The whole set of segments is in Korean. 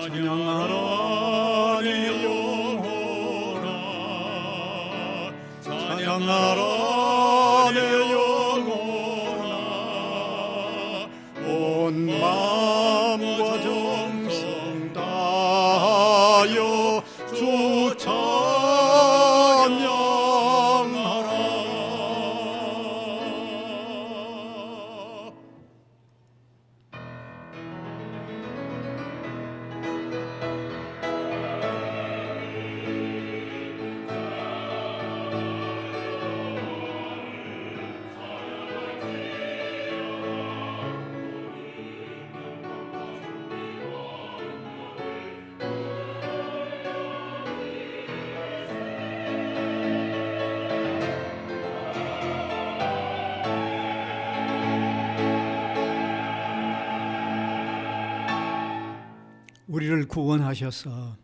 찬양하라 내 영혼아, 찬양하라 내 영혼아, 온 마음과 정성 다하여 주 찬양하라. 우리를 구원하셔서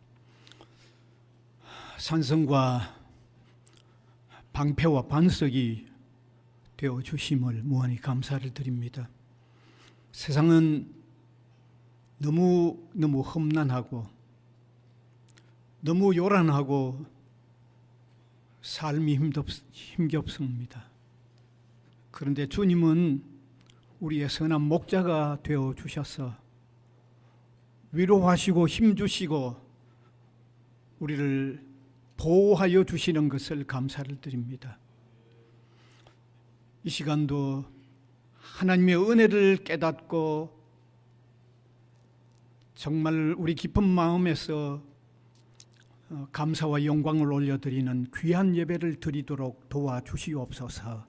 산성과 방패와 반석이 되어 주심을 무한히 감사를 드립니다. 세상은 너무 험난하고 너무 요란하고 삶이 힘겹습니다. 그런데 주님은 우리의 선한 목자가 되어 주셔서 위로하시고 힘주시고 우리를 보호하여 주시는 것을 감사를 드립니다. 이 시간도 하나님의 은혜를 깨닫고 정말 우리 깊은 마음에서 감사와 영광을 올려드리는 귀한 예배를 드리도록 도와주시옵소서.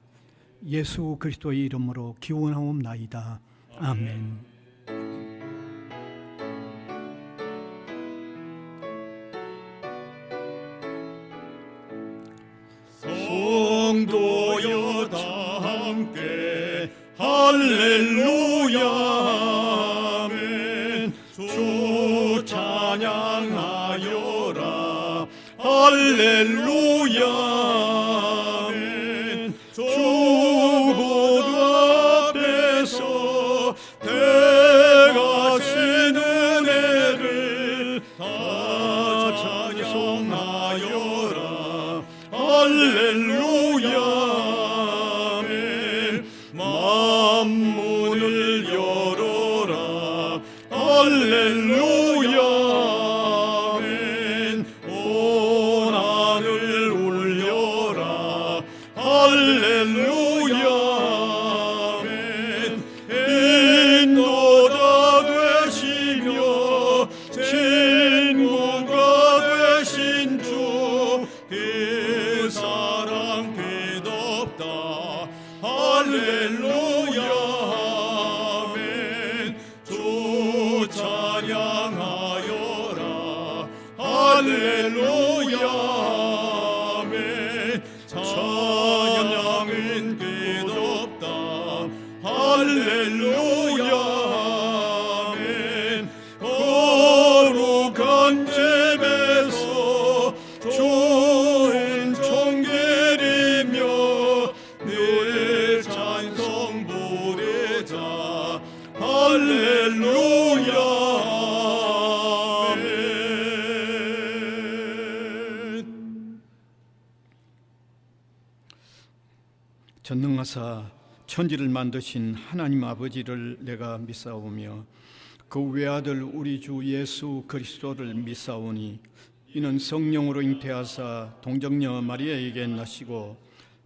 예수 그리스도의 이름으로 기원하옵나이다. 아멘. 성도여 다 함께 할렐루야 아멘. 주 찬양하여라 할렐루야 아멘. 주 보좌 앞에서 대가신 은혜를 다 찬송하여라 할렐루야 아멘. 만문을 열어라 할렐루야 아멘. 온 하늘 울려라 할렐루야 아멘. 인도자 되시며 친구가 되신 주 그 사랑 끝없다 할렐루야 아멘. 주 찬양하여라 할렐루야 아멘. 찬양은 끝없다 할렐루야 아멘. 거룩한 집에서 주인 총계리며 늘 찬송 부르자 할렐루야 아멘. 전능하사 천지를 만드신 하나님 아버지를 내가 믿사오며 그 외아들 우리 주 예수 그리스도를 믿사오니 이는 성령으로 잉태하사 동정녀 마리아에게 나시고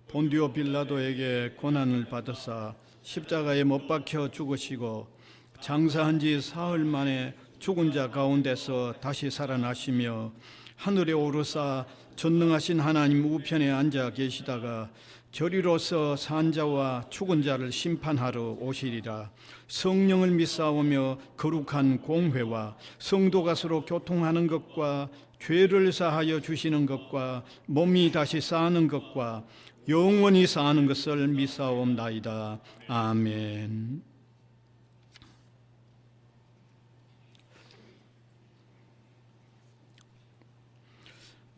본디오 빌라도에게 고난을 받으사 십자가에 못 박혀 죽으시고 장사한 지 사흘 만에 죽은 자 가운데서 다시 살아나시며 하늘에 오르사 전능하신 하나님 우편에 앉아 계시다가 저리로서 산 자와 죽은 자를 심판하러 오시리라. 성령을 믿사오며 거룩한 공회와 성도가 서로 교통하는 것과 죄를 사하여 주시는 것과 몸이 다시 사는 것과 영원히 사는 것을 믿사옵나이다. 아멘.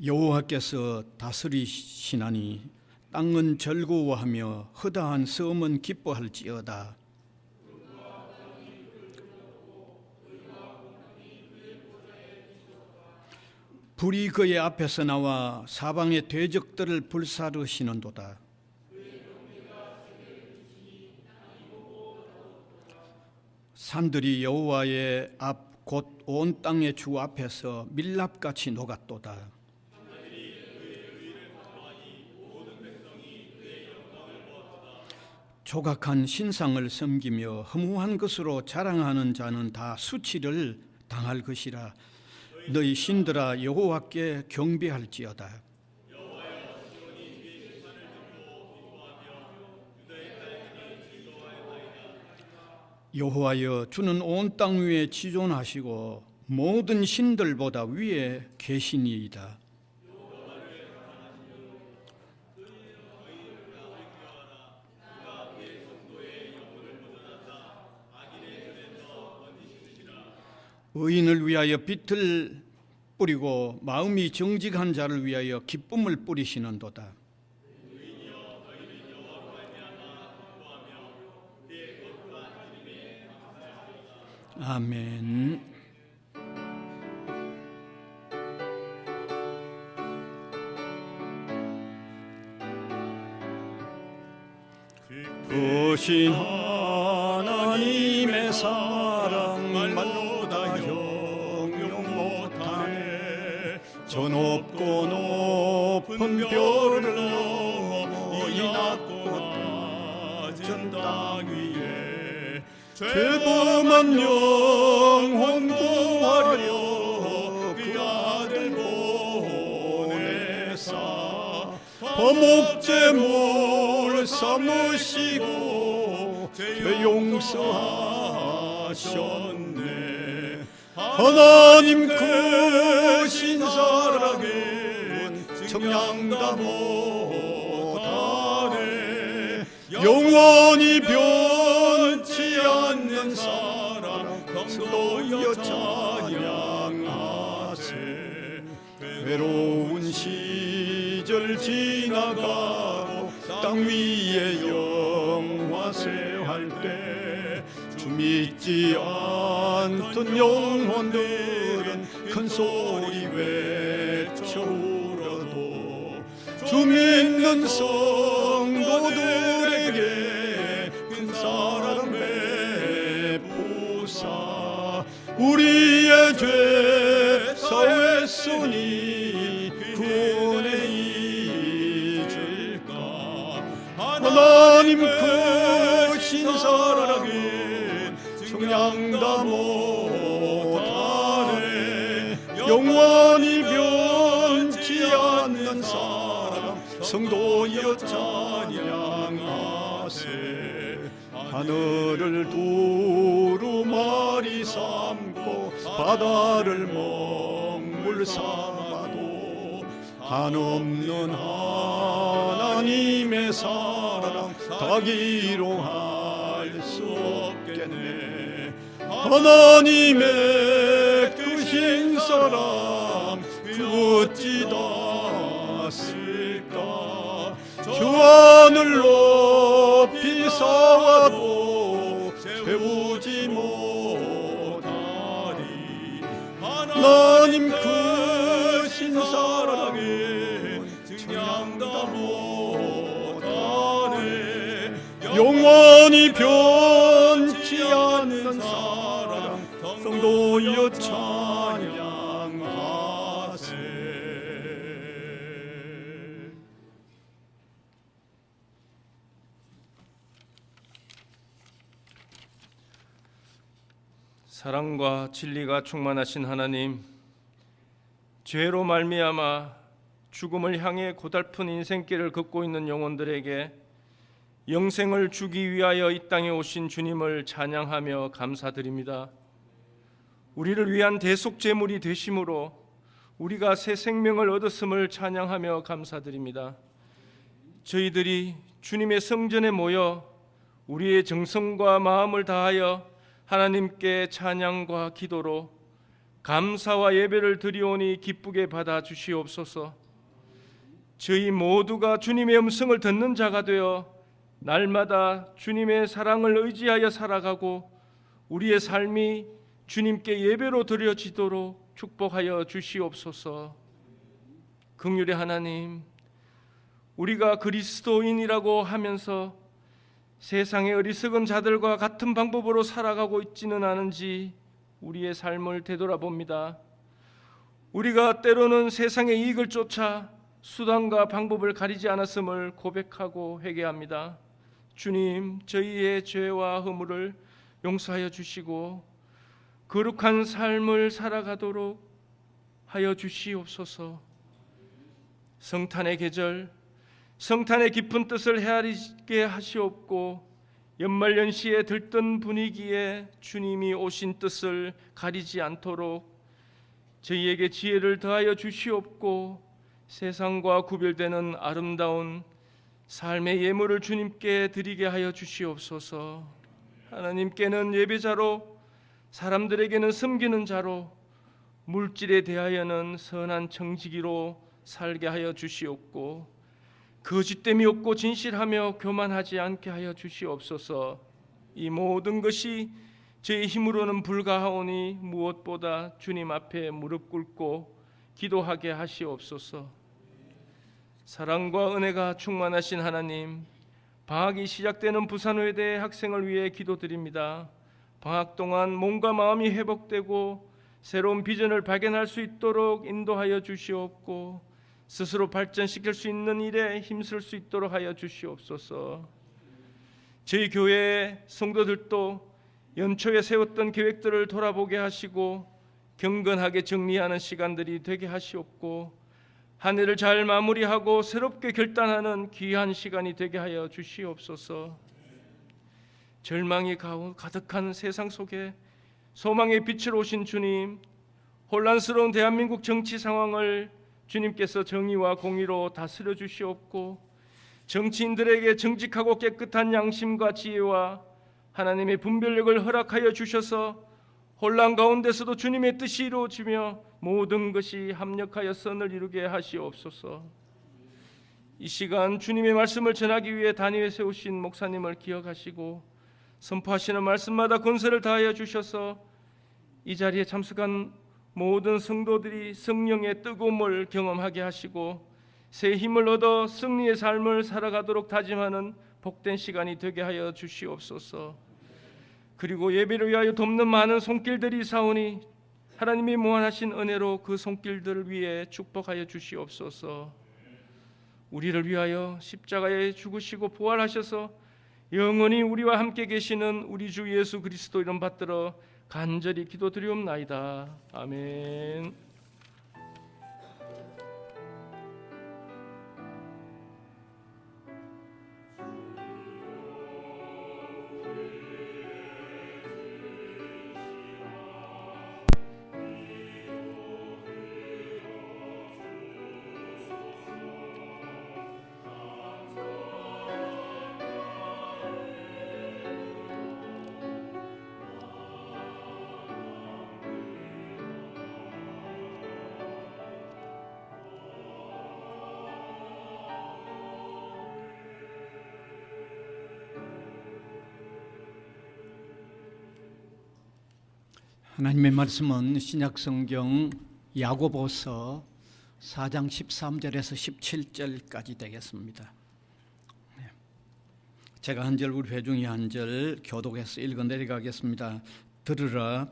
여호와께서 다스리시나니 땅은 즐거워하며 허다한 섬은 기뻐할지어다. 불이 그의 앞에서 나와 사방의 대적들을 불사르시는도다. 산들이 여호와의 앞 곧 온 땅의 주 앞에서 밀랍같이 녹았도다. 조각한 신상을 섬기며 허무한 것으로 자랑하는 자는 다 수치를 당할 것이라. 너희 신들아 여호와께 경배할지어다. 여호와여, 주는 온 땅 위에 지존하시고 모든 신들보다 위에 계시니이다. 의인을 위하여 빛을 뿌리고 마음이 정직한 자를 위하여 기쁨을 뿌리시는도다. 아멘. 크신 하나님의 사랑 말로 다 형용 못하네. 저 높고 높은 별을 넘어 이 낮고 낮은 땅 위에 죄범한 영혼 구하려 그 아들 보내사 범옥제물 삼으시고 죄 용서하셨네. 하나님 크신 사랑은 청량다 못하네. 영원히 변치 않는 사랑 성도여 찬양하세. 외로운 시절 지나가고 땅 위에 영화세할 때 주 믿지 않던 영혼들은 큰 소리 외쳐 울어도 주 믿는 성도들에게 큰 사랑 베푸사 우리의 죄 사했으니 구원에 잊을까. 하나님 크신 사랑은 청량다 못하네. 영원히 변치 않는 사랑 성도여 찬양하세. 하늘을 두루마리 삼고 바다를 먹물 삼아도 한없는 하나님의 사랑 다 기록할 수 없겠네. 하나님의 크신 사랑 어찌 다 쓸까. 주 하늘 높이 쌓아도 채우지 못하리. 하나님 크신 사랑은 청량다 못하네. 영원히 변치 않는 사랑 성도여 찬양하세. 사랑과 진리가 충만하신 하나님, 죄로 말미암아 죽음을 향해 고달픈 인생길을 걷고 있는 영혼들에게 영생을 주기 위하여 이 땅에 오신 주님을 찬양하며 감사드립니다. 우리를 위한 대속제물이 되심으로 우리가 새 생명을 얻었음을 찬양하며 감사드립니다. 저희들이 주님의 성전에 모여 우리의 정성과 마음을 다하여 하나님께 찬양과 기도로 감사와 예배를 드리오니 기쁘게 받아 주시옵소서. 저희 모두가 주님의 음성을 듣는 자가 되어 날마다 주님의 사랑을 의지하여 살아가고 우리의 삶이 주님께 예배로 드려지도록 축복하여 주시옵소서. 긍휼의 하나님, 우리가 그리스도인이라고 하면서 세상의 어리석은 자들과 같은 방법으로 살아가고 있지는 않은지 우리의 삶을 되돌아봅니다. 우리가 때로는 세상의 이익을 쫓아 수단과 방법을 가리지 않았음을 고백하고 회개합니다. 주님, 저희의 죄와 허물을 용서하여 주시고 거룩한 삶을 살아가도록 하여 주시옵소서. 성탄의 계절, 성탄의 깊은 뜻을 헤아리게 하시옵고 연말연시에 들뜬 분위기에 주님이 오신 뜻을 가리지 않도록 저희에게 지혜를 더하여 주시옵고 세상과 구별되는 아름다운 삶의 예물을 주님께 드리게 하여 주시옵소서. 하나님께는 예배자로, 사람들에게는 섬기는 자로, 물질에 대하여는 선한 청지기로 살게 하여 주시옵고 거짓됨이 없고 진실하며 교만하지 않게 하여 주시옵소서. 이 모든 것이 제 힘으로는 불가하오니 무엇보다 주님 앞에 무릎 꿇고 기도하게 하시옵소서. 사랑과 은혜가 충만하신 하나님, 방학이 시작되는 부산의대 학생을 위해 기도드립니다. 방학 동안 몸과 마음이 회복되고 새로운 비전을 발견할 수 있도록 인도하여 주시옵고 스스로 발전시킬 수 있는 일에 힘쓸 수 있도록 하여 주시옵소서. 저희 교회 성도들도 연초에 세웠던 계획들을 돌아보게 하시고 경건하게 정리하는 시간들이 되게 하시옵고 한 해를 잘 마무리하고 새롭게 결단하는 귀한 시간이 되게 하여 주시옵소서. 절망이 가득한 세상 속에 소망의 빛을 오신 주님, 혼란스러운 대한민국 정치 상황을 주님께서 정의와 공의로 다스려 주시옵고 정치인들에게 정직하고 깨끗한 양심과 지혜와 하나님의 분별력을 허락하여 주셔서 혼란 가운데서도 주님의 뜻이 이루어지며 모든 것이 합력하여 선을 이루게 하시옵소서. 이 시간 주님의 말씀을 전하기 위해 단위에 세우신 목사님을 기억하시고 선포하시는 말씀마다 권세를 다하여 주셔서 이 자리에 참석한 모든 성도들이 성령의 뜨거움을 경험하게 하시고 새 힘을 얻어 승리의 삶을 살아가도록 다짐하는 복된 시간이 되게 하여 주시옵소서. 그리고 예배를 위하여 돕는 많은 손길들이 사오니 하나님이 무한하신 은혜로 그 손길들을 위해 축복하여 주시옵소서. 우리를 위하여 십자가에 죽으시고 부활하셔서 영원히 우리와 함께 계시는 우리 주 예수 그리스도 이름 받들어 간절히 기도드리옵나이다. 아멘. 하나님의 말씀은 신약성경 야고보서 4장 13절에서 17절까지 되겠습니다. 제가 한 절, 우리 회중이 한 절 교독해서 읽어 내려가겠습니다. 들으라,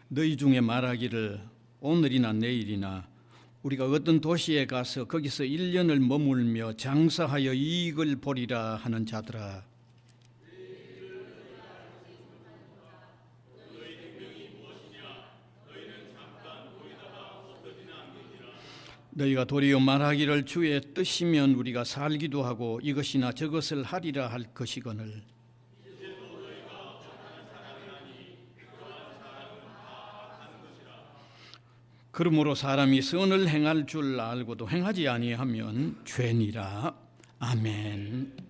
너희 중에 말하기를 오늘이나 내일이나 우리가 어떤 도시에 가서 거기서 1년을 머물며 장사하여 이익을 보리라 하는 자들아, 너희가 도리어 말하기를 주의 뜻이면 우리가 살기도 하고 이것이나 저것을 하리라 할 것이거늘 그러므로 사람이 선을 행할 줄 알고도 행하지 아니하면 죄니라. 아멘.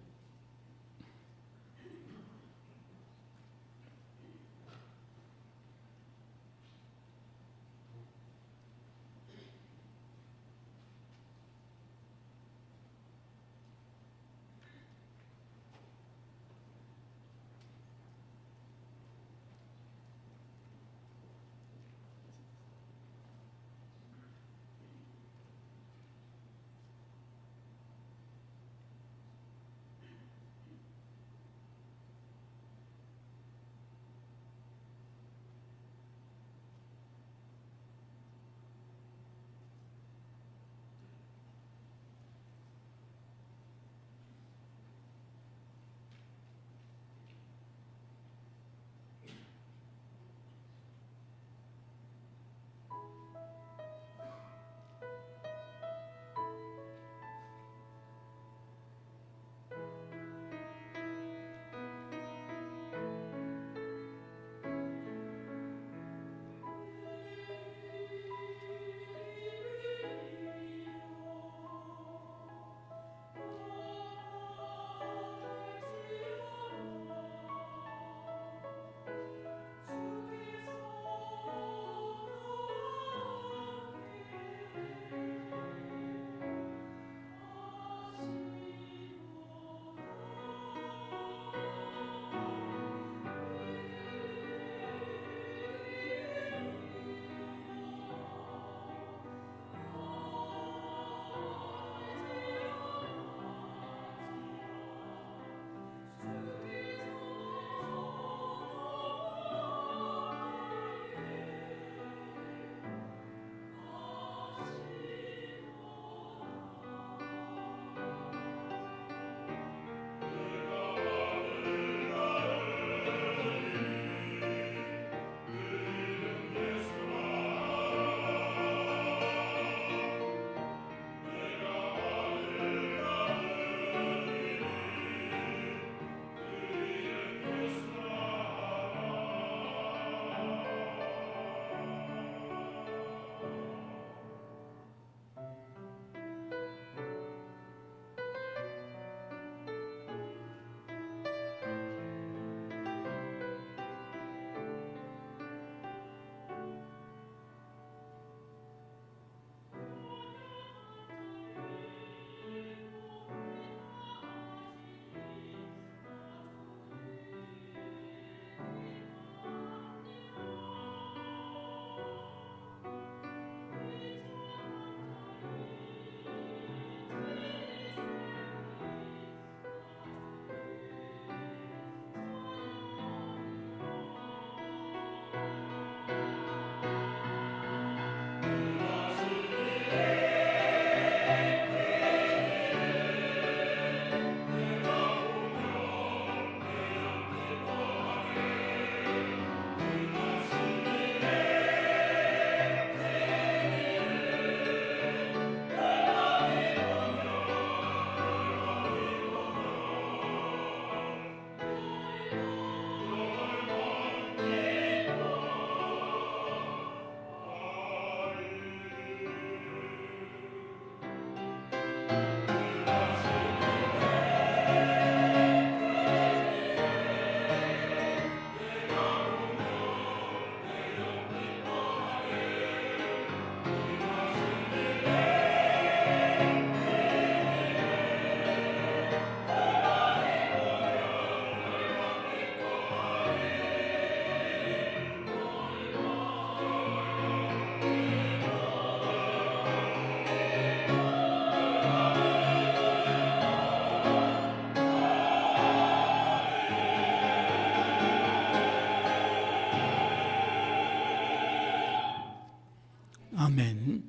아멘.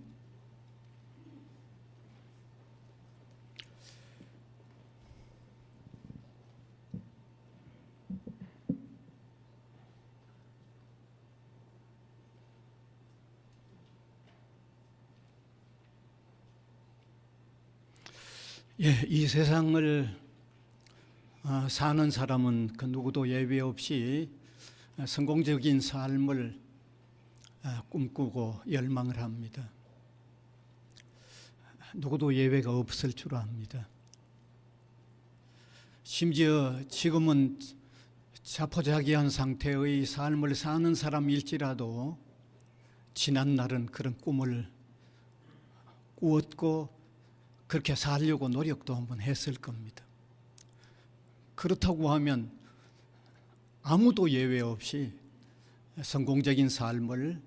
예, 이 세상을 사는 사람은 그 누구도 예외 없이 성공적인 삶을 꿈꾸고 열망을 합니다. 누구도 예외가 없을 줄 압니다. 심지어 지금은 자포자기한 상태의 삶을 사는 사람일지라도 지난 날은 그런 꿈을 꾸었고 그렇게 살려고 노력도 한번 했을 겁니다. 그렇다고 하면 아무도 예외 없이 성공적인 삶을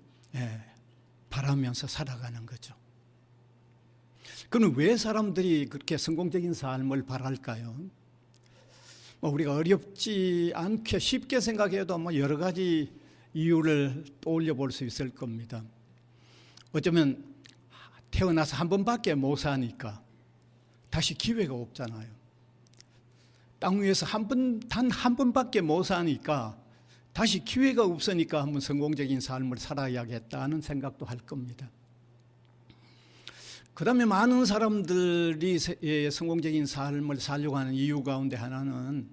바라면서 살아가는 거죠. 그럼 왜 사람들이 그렇게 성공적인 삶을 바랄까요? 우리가 어렵지 않게 쉽게 생각해도 여러 가지 이유를 떠올려 볼 수 있을 겁니다. 어쩌면 태어나서 한 번밖에 못 사니까 다시 기회가 없잖아요. 땅 위에서 단 한 번밖에 못 사니까 다시 기회가 없으니까 한번 성공적인 삶을 살아야겠다는 생각도 할 겁니다. 그 다음에 많은 사람들이 성공적인 삶을 살려고 하는 이유 가운데 하나는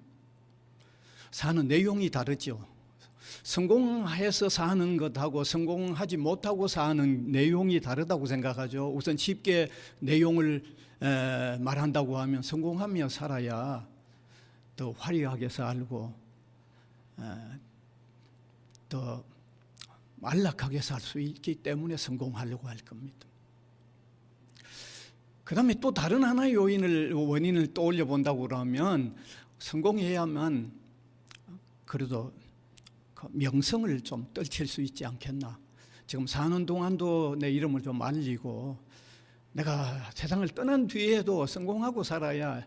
사는 내용이 다르죠. 성공해서 사는 것하고 성공하지 못하고 사는 내용이 다르다고 생각하죠. 우선 쉽게 내용을 말한다고 하면 성공하며 살아야 더 화려하게 살고 더 안락하게 살 수 있기 때문에 성공하려고 할 겁니다. 그 다음에 또 다른 하나의 원인을 떠올려 본다고 그러면 성공해야만 그래도 그 명성을 좀 떨칠 수 있지 않겠나. 지금 사는 동안도 내 이름을 좀 알리고 내가 세상을 떠난 뒤에도 성공하고 살아야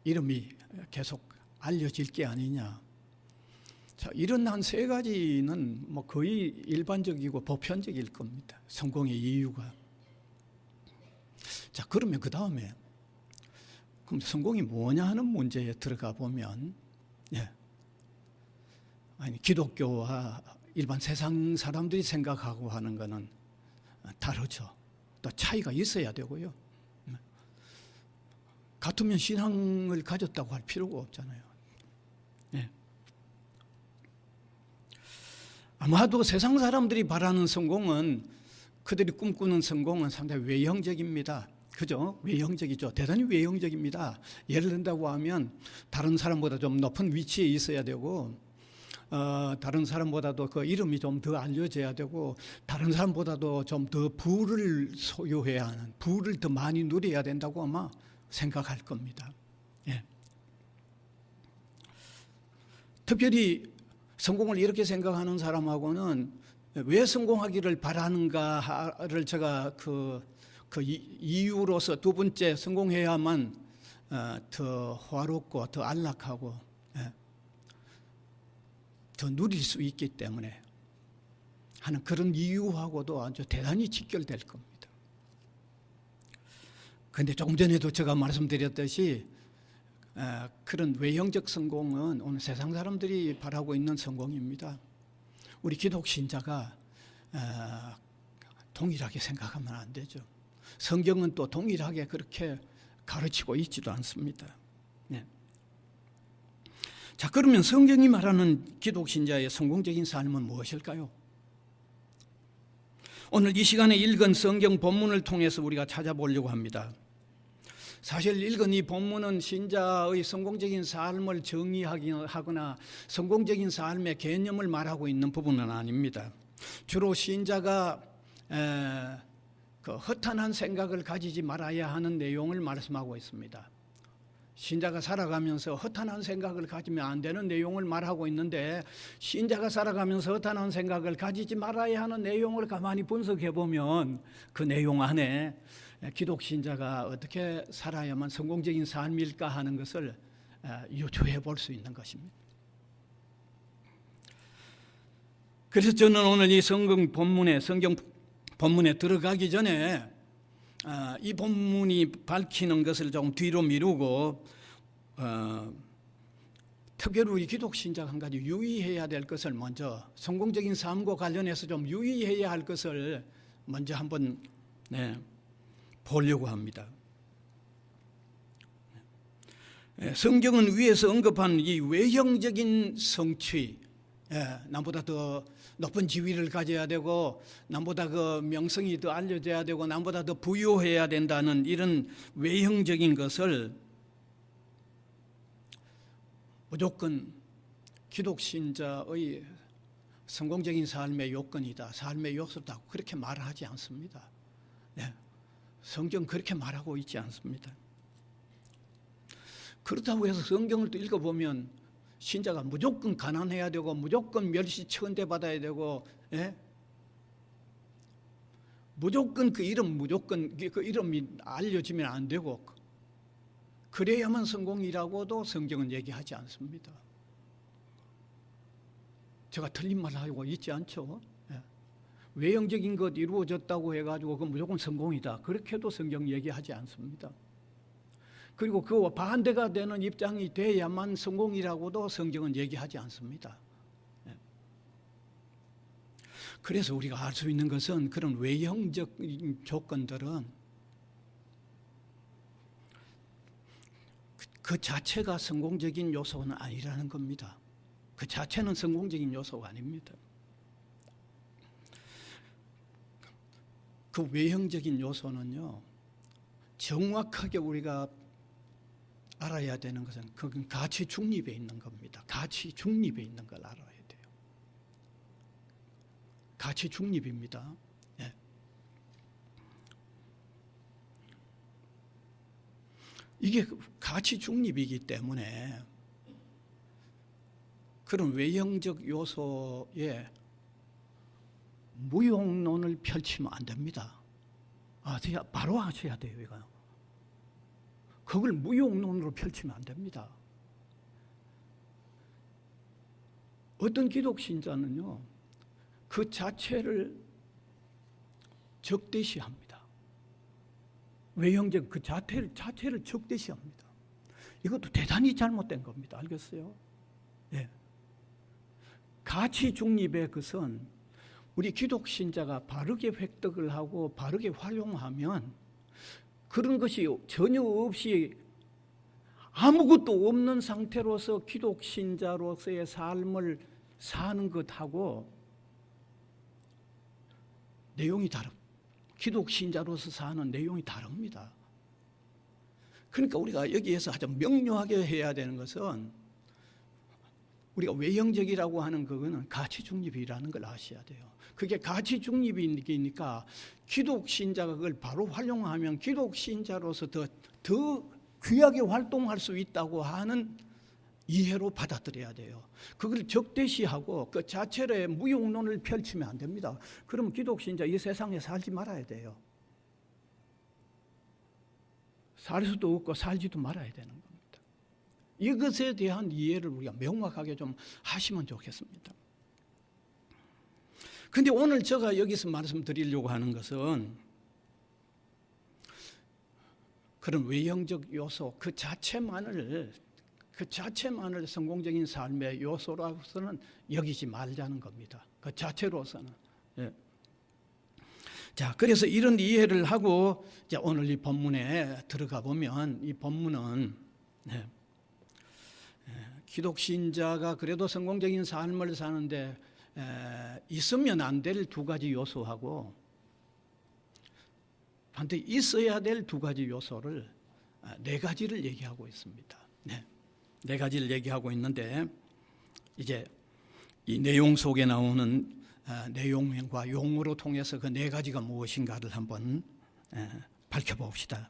이름이 계속 알려질 게 아니냐. 자, 이런 한 세 가지는 거의 일반적이고 보편적일 겁니다. 성공의 이유가. 자, 그러면 그 다음에 그럼 성공이 뭐냐 하는 문제에 들어가 보면 기독교와 일반 세상 사람들이 생각하고 하는 것은 다르죠. 또 차이가 있어야 되고요. 같으면 신앙을 가졌다고 할 필요가 없잖아요. 아마도 세상 사람들이 바라는 성공은 그들이 꿈꾸는 성공은 상당히 외형적입니다. 그죠? 외형적이죠. 대단히 외형적입니다. 예를 든다고 하면 다른 사람보다 좀 높은 위치에 있어야 되고 다른 사람보다도 그 이름이 좀 더 알려져야 되고 다른 사람보다도 좀 더 부를 소유해야 하는 부를 더 많이 누려야 된다고 아마 생각할 겁니다. 특별히 성공을 이렇게 생각하는 사람하고는 왜 성공하기를 바라는가를 제가 그 이유로서 두 번째 성공해야만 더 화롭고 더 안락하고 더 누릴 수 있기 때문에 하는 그런 이유하고도 아주 대단히 직결될 겁니다. 그런데 조금 전에도 제가 말씀드렸듯이 그런 외형적 성공은 오늘 세상 사람들이 바라고 있는 성공입니다. 우리 기독 신자가 동일하게 생각하면 안 되죠. 성경은 또 동일하게 그렇게 가르치고 있지도 않습니다. 자, 그러면 성경이 말하는 기독 신자의 성공적인 삶은 무엇일까요? 오늘 이 시간에 읽은 성경 본문을 통해서 우리가 찾아보려고 합니다. 사실 읽은 이 본문은 신자의 성공적인 삶을 정의하거나 성공적인 삶의 개념을 말하고 있는 부분은 아닙니다. 주로 신자가 그 허탄한 생각을 가지지 말아야 하는 내용을 말씀하고 있습니다. 신자가 살아가면서 허탄한 생각을 가지면 안 되는 내용을 말하고 있는데 신자가 살아가면서 허탄한 생각을 가지지 말아야 하는 내용을 가만히 분석해 보면 그 내용 안에 기독 신자가 어떻게 살아야만 성공적인 삶일까 하는 것을 유추해 볼 수 있는 것입니다. 그래서 저는 오늘 이 성경 본문에 들어가기 전에 이 본문이 밝히는 것을 좀 뒤로 미루고 특별히 우리 기독신자가 한 가지 유의해야 될 것을 먼저, 성공적인 삶과 관련해서 좀 유의해야 할 것을 먼저 한번 보려고 합니다. 성경은 위에서 언급한 이 외형적인 성취, 남보다 더 높은 지위를 가져야 되고, 남보다 그 명성이 더 알려져야 되고, 남보다 더 부유해야 된다는 이런 외형적인 것을 무조건 기독신자의 성공적인 삶의 요건이다, 삶의 요소다, 그렇게 말하지 않습니다. 성경 그렇게 말하고 있지 않습니다. 그렇다고 해서 성경을 또 읽어보면 신자가 무조건 가난해야 되고, 무조건 멸시 천대받아야 되고, 무조건 그 이름이 알려지면 안 되고, 그래야만 성공이라고도 성경은 얘기하지 않습니다. 제가 틀린 말 하고 있지 않죠? 외형적인 것 이루어졌다고 해가지고 그 무조건 성공이다, 그렇게도 성경 얘기하지 않습니다. 그리고 그와 반대가 되는 입장이 돼야만 성공이라고도 성경은 얘기하지 않습니다. 그래서 우리가 알 수 있는 것은 그런 외형적 조건들은 그 자체가 성공적인 요소는 아니라는 겁니다. 그 자체는 성공적인 요소가 아닙니다. 그 외형적인 요소는요, 정확하게 우리가 알아야 되는 것은 그건 가치 중립에 있는 겁니다. 가치 중립에 있는 걸 알아야 돼요. 가치 중립입니다. 이게 가치 중립이기 때문에 그런 외형적 요소에 무용론을 펼치면 안 됩니다. 바로 하셔야 돼요, 이거. 그걸 무용론으로 펼치면 안 됩니다. 어떤 기독신자는요, 그 자체를 적대시합니다. 외형적 그 자체를 적대시합니다. 이것도 대단히 잘못된 겁니다. 알겠어요? 가치 중립의 것은 우리 기독신자가 바르게 획득을 하고 바르게 활용하면 그런 것이 전혀 없이 아무것도 없는 상태로서 기독신자로서의 삶을 사는 것하고 내용이 기독신자로서 사는 내용이 다릅니다. 그러니까 우리가 여기에서 아주 명료하게 해야 되는 것은 우리가 외형적이라고 하는 그거는 가치 중립이라는 걸 아셔야 돼요. 그게 가치 중립이니까 기독신자가 그걸 바로 활용하면 기독신자로서 더 귀하게 활동할 수 있다고 하는 이해로 받아들여야 돼요. 그걸 적대시하고 그 자체의 무용론을 펼치면 안 됩니다. 그러면 기독신자 이 세상에 살지 말아야 돼요. 살 수도 없고 살지도 말아야 되는 겁니다. 이것에 대한 이해를 우리가 명확하게 좀 하시면 좋겠습니다. 그런데 오늘 제가 여기서 말씀드리려고 하는 것은 그런 외형적 요소 그 자체만을 성공적인 삶의 요소로서는 여기지 말자는 겁니다. 그 자체로서는. 자, 그래서 이런 이해를 하고 이제 오늘 이 본문에 들어가 보면 이 본문은 기독신자가 그래도 성공적인 삶을 사는데 있으면 안 될 두 가지 요소하고 반드시 있어야 될 두 가지 요소를 네 가지를 얘기하고 있습니다. 네 가지를 얘기하고 있는데 이제 이 내용 속에 나오는 내용과 용어로 통해서 그 네 가지가 무엇인가를 한번 밝혀봅시다.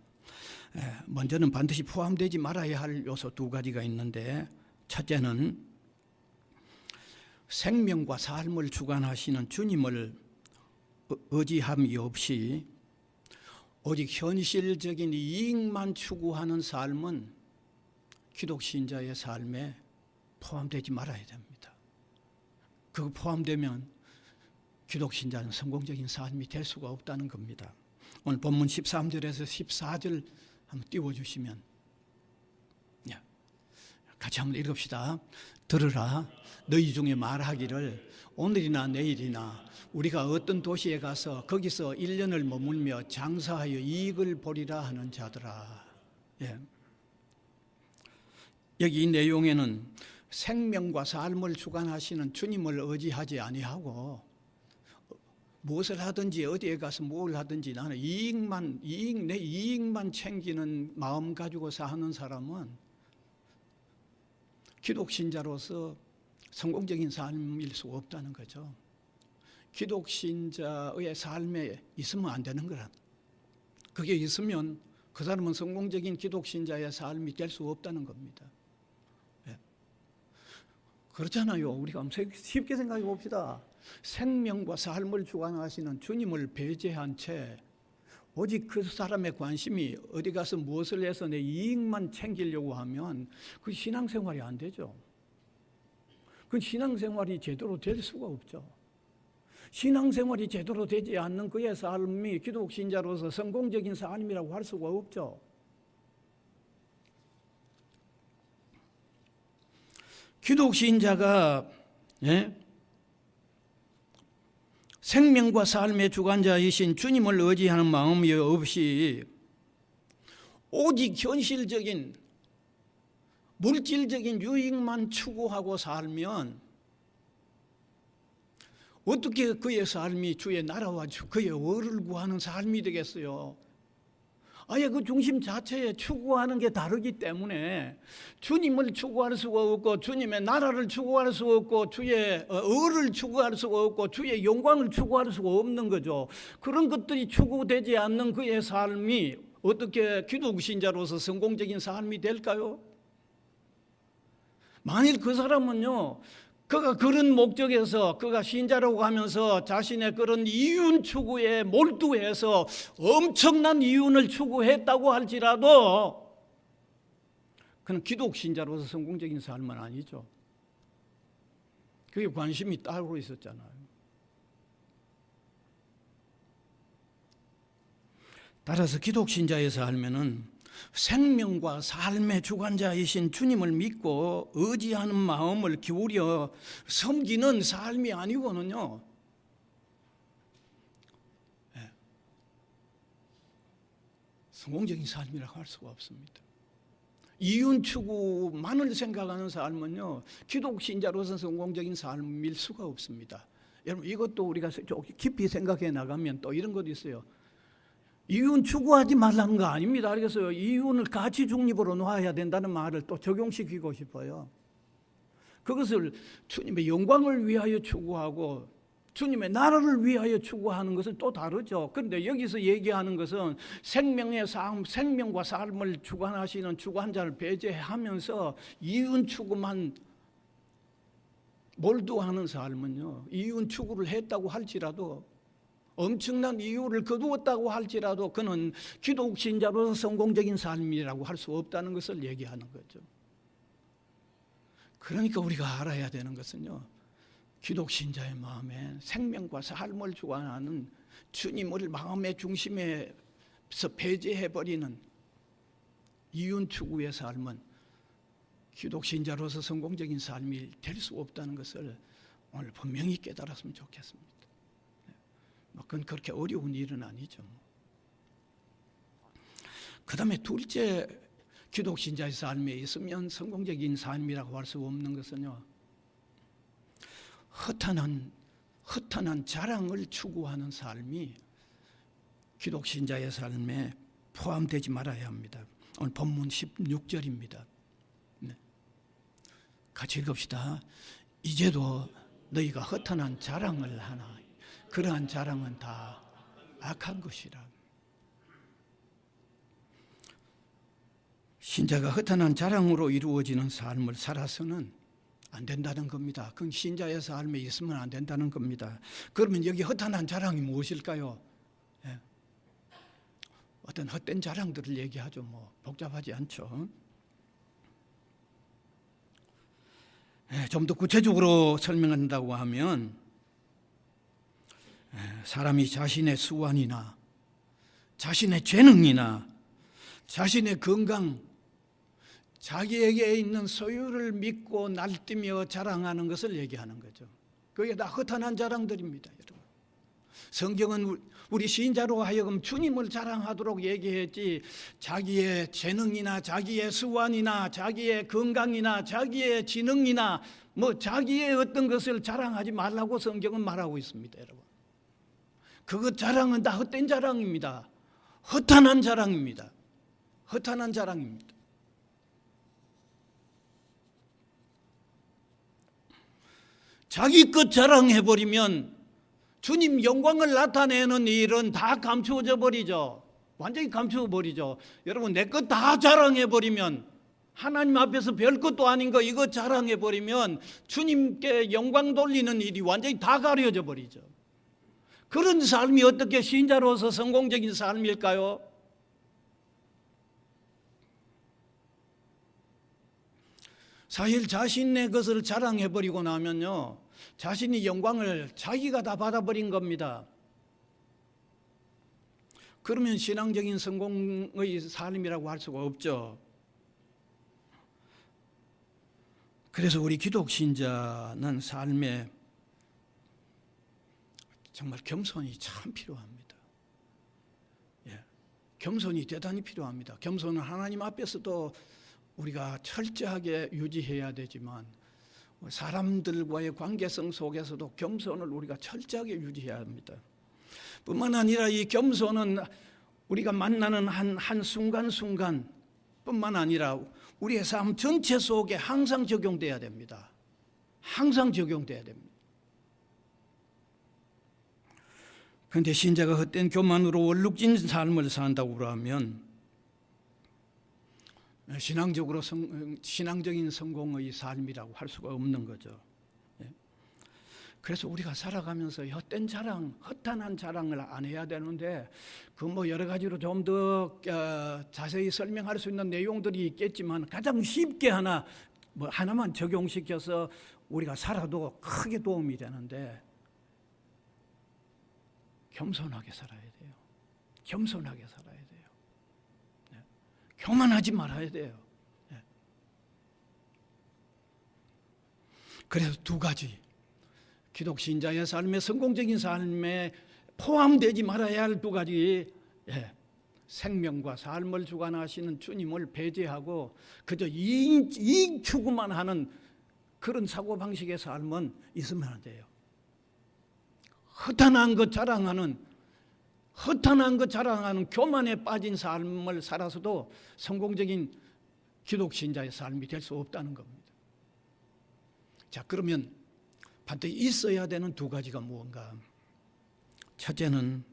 먼저는 반드시 포함되지 말아야 할 요소 두 가지가 있는데 첫째는 생명과 삶을 주관하시는 주님을 의지함이 없이 오직 현실적인 이익만 추구하는 삶은 기독신자의 삶에 포함되지 말아야 됩니다. 그거 포함되면 기독신자는 성공적인 삶이 될 수가 없다는 겁니다. 오늘 본문 13절에서 14절 한번 띄워주시면, 같이 한번 읽읍시다. 들으라, 너희 중에 말하기를 오늘이나 내일이나 우리가 어떤 도시에 가서 거기서 1년을 머물며 장사하여 이익을 보리라 하는 자들아. 여기 이 내용에는 생명과 삶을 주관하시는 주님을 의지하지 아니하고 무엇을 하든지 어디에 가서 뭘 하든지 나는 내 이익만 챙기는 마음 가지고 사는 사람은 기독신자로서 성공적인 삶일 수 없다는 거죠. 기독신자의 삶에 있으면 안 되는 거란. 그게 있으면 그 사람은 성공적인 기독신자의 삶이 될 수 없다는 겁니다. 그렇잖아요. 우리가 한번 쉽게 생각해 봅시다. 생명과 삶을 주관하시는 주님을 배제한 채 오직 그 사람의 관심이 어디 가서 무엇을 해서 내 이익만 챙기려고 하면 그 신앙생활이 안 되죠. 그 신앙생활이 제대로 될 수가 없죠. 신앙생활이 제대로 되지 않는 그의 삶이 기독신자로서 성공적인 삶이라고 할 수가 없죠. 기독신자가 생명과 삶의 주관자이신 주님을 의지하는 마음이 없이 오직 현실적인 물질적인 유익만 추구하고 살면 어떻게 그의 삶이 주의 나라와 그의 의를 구하는 삶이 되겠어요? 아예 그 중심 자체에 추구하는 게 다르기 때문에 주님을 추구할 수가 없고 주님의 나라를 추구할 수가 없고 주의 의를 추구할 수가 없고 주의 영광을 추구할 수가 없는 거죠. 그런 것들이 추구되지 않는 그의 삶이 어떻게 기독신자로서 성공적인 삶이 될까요? 만일 그 사람은요, 그가 그런 목적에서 그가 신자라고 하면서 자신의 그런 이윤 추구에 몰두해서 엄청난 이윤을 추구했다고 할지라도 그는 기독신자로서 성공적인 삶은 아니죠. 그게 관심이 따로 있었잖아요. 따라서 기독신자의 삶에는 생명과 삶의 주관자이신 주님을 믿고 의지하는 마음을 기울여 섬기는 삶이 아니고는요, 성공적인 삶이라고 할 수가 없습니다. 이윤 추구만을 생각하는 삶은요, 기독신자로서 성공적인 삶일 수가 없습니다. 여러분, 이것도 우리가 깊이 생각해 나가면 또 이런 것도 있어요. 이윤 추구하지 말라는 거 아닙니다. 알겠어요? 이윤을 가치 중립으로 놓아야 된다는 말을 또 적용시키고 싶어요. 그것을 주님의 영광을 위하여 추구하고 주님의 나라를 위하여 추구하는 것은 또 다르죠. 그런데 여기서 얘기하는 것은 생명과 삶을 주관하시는 주관자를 배제하면서 이윤 추구만 몰두하는 삶은요, 이윤 추구를 했다고 할지라도 엄청난 이유를 거두었다고 할지라도 그는 기독신자로서 성공적인 삶이라고 할 수 없다는 것을 얘기하는 거죠. 그러니까 우리가 알아야 되는 것은요, 기독신자의 마음에 생명과 삶을 주관하는 주님을 마음의 중심에서 배제해버리는 이윤 추구의 삶은 기독신자로서 성공적인 삶이 될 수 없다는 것을 오늘 분명히 깨달았으면 좋겠습니다. 그건 그렇게 어려운 일은 아니죠. 그 다음에 둘째, 기독신자의 삶에 있으면 성공적인 삶이라고 할 수 없는 것은요, 허탄한 자랑을 추구하는 삶이 기독신자의 삶에 포함되지 말아야 합니다. 오늘 본문 16절입니다. 같이 읽읍시다. 이제도 너희가 허탄한 자랑을 하나 그러한 자랑은 다 악한 것이라. 신자가 허탄한 자랑으로 이루어지는 삶을 살아서는 안 된다는 겁니다. 그건 신자의 삶에 있으면 안 된다는 겁니다. 그러면 여기 허탄한 자랑이 무엇일까요? 어떤 헛된 자랑들을 얘기하죠. 복잡하지 않죠. 좀 더 구체적으로 설명한다고 하면 사람이 자신의 수완이나 자신의 재능이나 자신의 건강, 자기에게 있는 소유를 믿고 날뛰며 자랑하는 것을 얘기하는 거죠. 그게 다 허탄한 자랑들입니다, 여러분. 성경은 우리 신자로 하여금 주님을 자랑하도록 얘기했지, 자기의 재능이나 자기의 수완이나 자기의 건강이나 자기의 지능이나 자기의 어떤 것을 자랑하지 말라고 성경은 말하고 있습니다, 여러분. 그것 자랑은 다 헛된 자랑입니다. 허탄한 자랑입니다. 허탄한 자랑입니다. 자기 것 자랑해버리면 주님 영광을 나타내는 일은 다 감추어져 버리죠. 완전히 감추어 버리죠. 여러분, 내 것 다 자랑해버리면, 하나님 앞에서 별 것도 아닌 거 이거 자랑해버리면 주님께 영광 돌리는 일이 완전히 다 가려져 버리죠. 그런 삶이 어떻게 신자로서 성공적인 삶일까요? 사실 자신의 것을 자랑해버리고 나면요, 자신이 영광을 자기가 다 받아버린 겁니다. 그러면 신앙적인 성공의 삶이라고 할 수가 없죠. 그래서 우리 기독신자는 삶에 정말 겸손이 참 필요합니다. 겸손이 대단히 필요합니다. 겸손은 하나님 앞에서도 우리가 철저하게 유지해야 되지만, 사람들과의 관계성 속에서도 겸손을 우리가 철저하게 유지해야 합니다. 뿐만 아니라 이 겸손은 우리가 만나는 한 순간순간 뿐만 아니라 우리의 삶 전체 속에 항상 적용돼야 됩니다. 항상 적용돼야 됩니다. 그런데 신자가 헛된 교만으로 얼룩진 삶을 산다고 그러면 신앙적인 성공의 삶이라고 할 수가 없는 거죠. 그래서 우리가 살아가면서 헛된 자랑, 허탄한 자랑을 안 해야 되는데, 여러 가지로 좀 더 자세히 설명할 수 있는 내용들이 있겠지만, 가장 쉽게 하나만 적용시켜서 우리가 살아도 크게 도움이 되는데, 겸손하게 살아야 돼요. 겸손하게 살아야 돼요. 교만하지 말아야 돼요. 그래서 두 가지, 기독 신자의 삶에, 성공적인 삶에 포함되지 말아야 할 두 가지, 생명과 삶을 주관하시는 주님을 배제하고 그저 이익 추구만 하는 그런 사고방식의 삶은 있으면 안 돼요. 허탄한 것 자랑하는 교만에 빠진 삶을 살아서도 성공적인 기독 신자의 삶이 될 수 없다는 겁니다. 자, 그러면 반드시 있어야 되는 두 가지가 무언가? 첫째는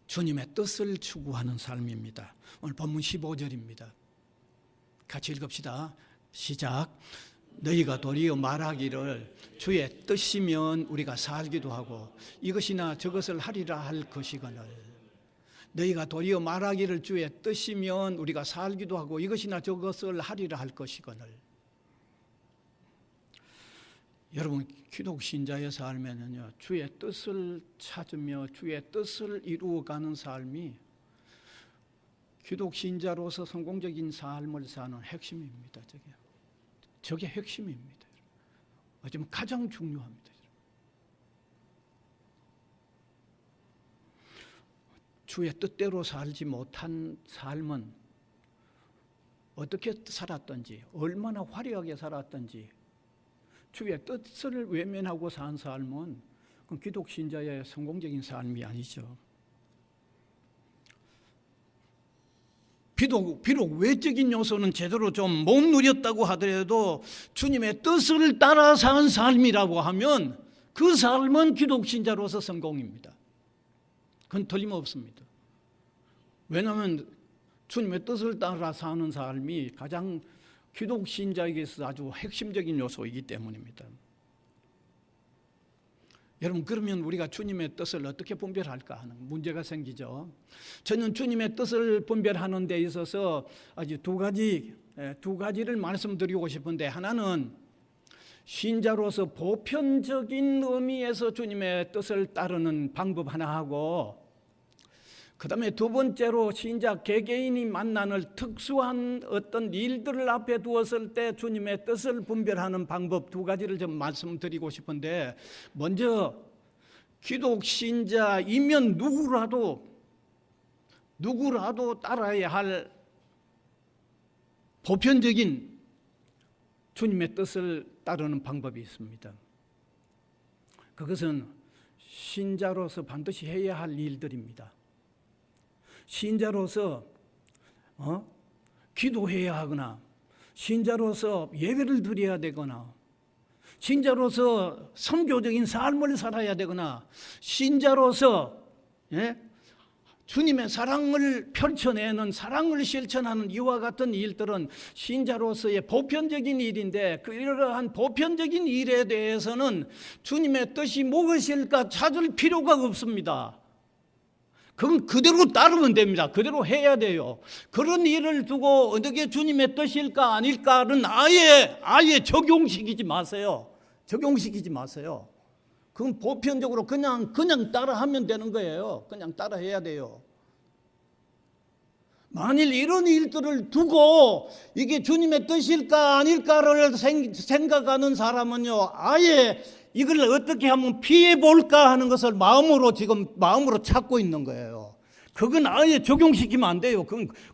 주님의 뜻을 추구하는 삶입니다. 오늘 본문 15절입니다. 같이 읽읍시다. 시작. 너희가 도리어 말하기를 주의 뜻이면 우리가 살기도 하고 이것이나 저것을 하리라 할 것이거늘. 너희가 도리어 말하기를 주의 뜻이면 우리가 살기도 하고 이것이나 저것을 하리라 할 것이거늘. 여러분, 기독 신자의 삶에는요, 주의 뜻을 찾으며 주의 뜻을 이루어가는 삶이 기독 신자로서 성공적인 삶을 사는 핵심입니다. 저게 핵심입니다. 어쩌면 가장 중요합니다. 주의 뜻대로 살지 못한 삶은 어떻게 살았든지, 얼마나 화려하게 살았든지, 주의 뜻을 외면하고 산 삶은 그건 기독 신자의 성공적인 삶이 아니죠. 비록 외적인 요소는 제대로 좀 못 누렸다고 하더라도 주님의 뜻을 따라 산 삶이라고 하면 그 삶은 기독 신자로서 성공입니다. 그건 틀림없습니다. 왜냐하면 주님의 뜻을 따라 사는 삶이 가장 기독 신자에게서 아주 핵심적인 요소이기 때문입니다. 여러분, 그러면 우리가 주님의 뜻을 어떻게 분별할까 하는 문제가 생기죠. 저는 주님의 뜻을 분별하는 데 있어서 아주 두 가지를 말씀드리고 싶은데, 하나는 신자로서 보편적인 의미에서 주님의 뜻을 따르는 방법 하나 하고, 그 다음에 두 번째로 신자 개개인이 만나는 특수한 어떤 일들을 앞에 두었을 때 주님의 뜻을 분별하는 방법 두 가지를 좀 말씀드리고 싶은데, 먼저 기독 신자이면 누구라도 따라야 할 보편적인 주님의 뜻을 따르는 방법이 있습니다. 그것은 신자로서 반드시 해야 할 일들입니다. 신자로서 기도해야 하거나, 신자로서 예배를 드려야 되거나, 신자로서 선교적인 삶을 살아야 되거나, 신자로서 주님의 사랑을 펼쳐내는, 사랑을 실천하는 이와 같은 일들은 신자로서의 보편적인 일인데, 이러한 보편적인 일에 대해서는 주님의 뜻이 무엇일까 찾을 필요가 없습니다. 그건 그대로 따르면 됩니다. 그대로 해야 돼요. 그런 일을 두고 어떻게 주님의 뜻일까 아닐까는 아예 적용시키지 마세요. 적용시키지 마세요. 그건 보편적으로 그냥 따라하면 되는 거예요. 그냥 따라해야 돼요. 만일 이런 일들을 두고 이게 주님의 뜻일까 아닐까를 생각하는 사람은요, 아예 이걸 어떻게 하면 피해볼까 하는 것을 마음으로 찾고 있는 거예요. 그건 아예 적용시키면 안 돼요.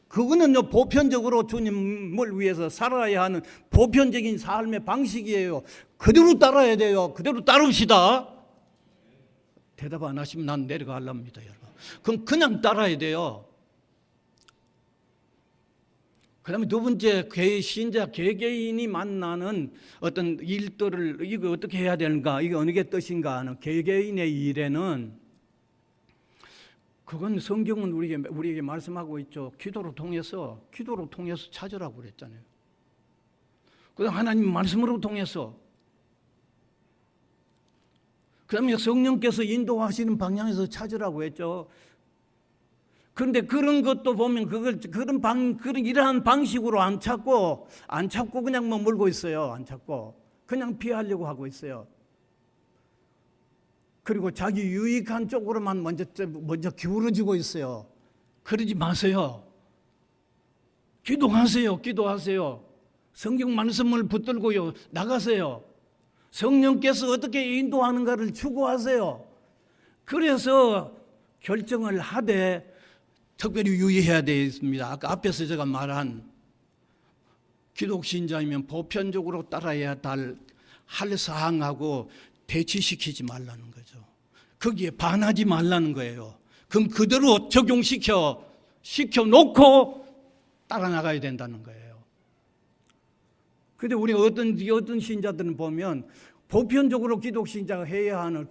그거는요, 보편적으로 주님을 위해서 살아야 하는 보편적인 삶의 방식이에요. 그대로 따라야 돼요. 그대로 따릅시다. 대답 안 하시면 난 내려가랍니다, 여러분. 그럼 그냥 따라야 돼요. 그 다음에 두 번째, 신자 개개인이 만나는 어떤 일들을 이거 어떻게 해야 되는가, 이게 어느 게 뜻인가 하는 개개인의 일에는, 그건 성경은 우리에게 말씀하고 있죠. 기도로 통해서 찾으라고 그랬잖아요. 그 다음에 하나님 말씀으로 통해서, 그 다음에 성령께서 인도하시는 방향에서 찾으라고 했죠. 그런데 그런 것도 보면 이러한 방식으로 안 찾고 그냥 머물고 있어요. 안 찾고 그냥 피하려고 하고 있어요. 그리고 자기 유익한 쪽으로만 먼저 기울어지고 있어요. 그러지 마세요. 기도하세요. 성경 말씀을 붙들고요, 나가세요. 성령께서 어떻게 인도하는가를 추구하세요. 그래서 결정을 하되 특별히 유의해야 되겠습니다. 아까 앞에서 제가 말한 기독신자이면 보편적으로 따라야 할 사항하고 대치시키지 말라는 거죠. 거기에 반하지 말라는 거예요. 그럼 그대로 시켜놓고 따라 나가야 된다는 거예요. 그런데 우리 어떤 신자들은 보면 보편적으로 기독신자가 해야 하는